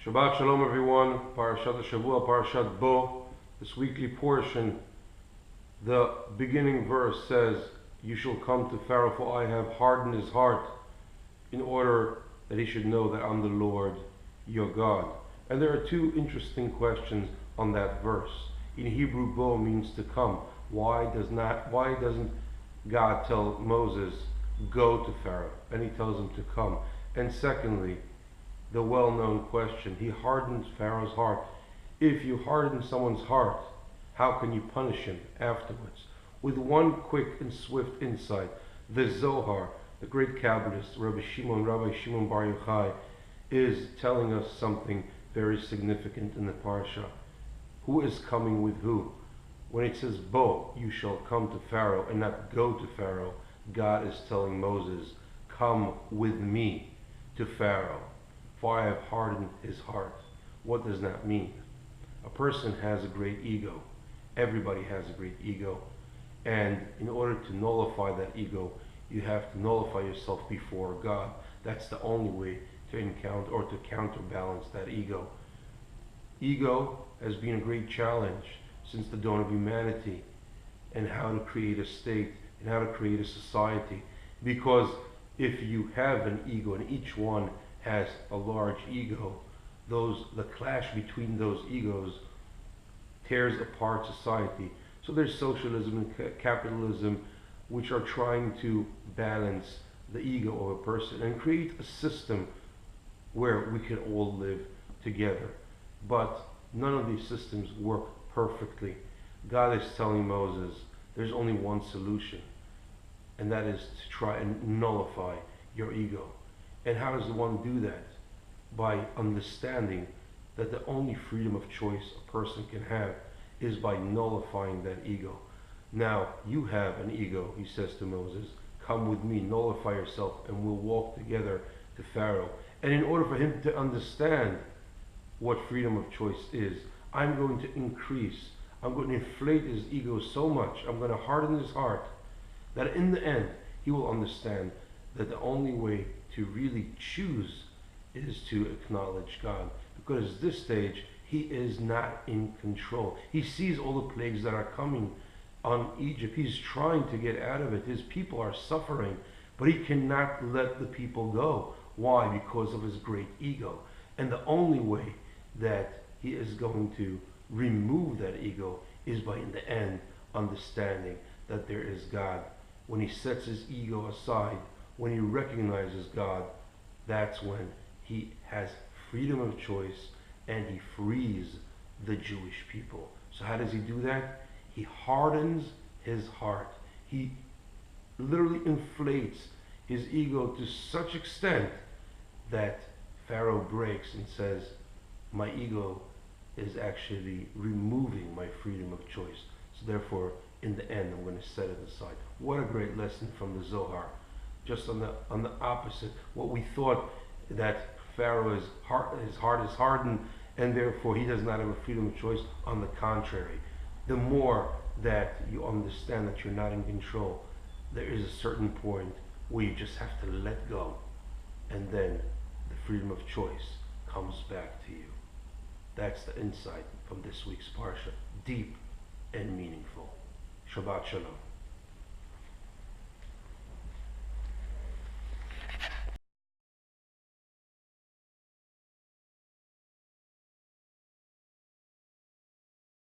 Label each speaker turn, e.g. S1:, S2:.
S1: Shabbat Shalom everyone, Parashat Shavua, Parashat Bo. This weekly portion, the beginning verse says, "You shall come to Pharaoh, for I have hardened his heart, in order that he should know that I'm the Lord your God." And there are two interesting questions on that verse. In Hebrew, Bo means to come. Why doesn't God tell Moses, go to Pharaoh? And he tells him to come. And secondly, the well-known question, he hardens Pharaoh's heart. If you harden someone's heart, how can you punish him afterwards? With one quick and swift insight, the Zohar, the great Kabbalist, Rabbi Shimon Bar Yochai, is telling us something very significant in the Parsha. Who is coming with who? When it says, Bo, you shall come to Pharaoh, and not go to Pharaoh, God is telling Moses, come with me to Pharaoh, for I have hardened his heart. What does that mean? A person has a great ego. Everybody has a great ego. And in order to nullify that ego, you have to nullify yourself before God. That's the only way to encounter or to counterbalance that ego. Ego has been a great challenge since the dawn of humanity, and how to create a state and how to create a society. Because if you have an ego, and each one has a large ego, the clash between those egos tears apart society. So there's socialism and capitalism, which are trying to balance the ego of a person and create a system where we can all live together. But none of these systems work perfectly. God is telling Moses there's only one solution, and that is to try and nullify your ego. And how does one do that? By understanding that the only freedom of choice a person can have is by nullifying that ego. Now, you have an ego, he says to Moses, come with me, nullify yourself, and we'll walk together to Pharaoh. And in order for him to understand what freedom of choice is, I'm going to inflate his ego so much, I'm going to harden his heart, that in the end, he will understand that the only way to really choose is to acknowledge God. Because at this stage, he is not in control. He sees all the plagues that are coming on Egypt. He's trying to get out of it. His people are suffering, but he cannot let the people go. Why? Because of his great ego. And the only way that he is going to remove that ego is by, in the end, understanding that there is God. When he sets his ego aside, when he recognizes God, that's when he has freedom of choice and he frees the Jewish people. So how does he do that? He hardens his heart. He literally inflates his ego to such extent that Pharaoh breaks and says, my ego is actually removing my freedom of choice. So therefore, in the end, I'm going to set it aside. What a great lesson from the Zohar. Just on the opposite, what we thought that Pharaoh, his heart is hardened, and therefore he does not have a freedom of choice. On the contrary, the more that you understand that you're not in control, there is a certain point where you just have to let go, and then the freedom of choice comes back to you. That's the insight from this week's Parsha. Deep and meaningful. Shabbat Shalom.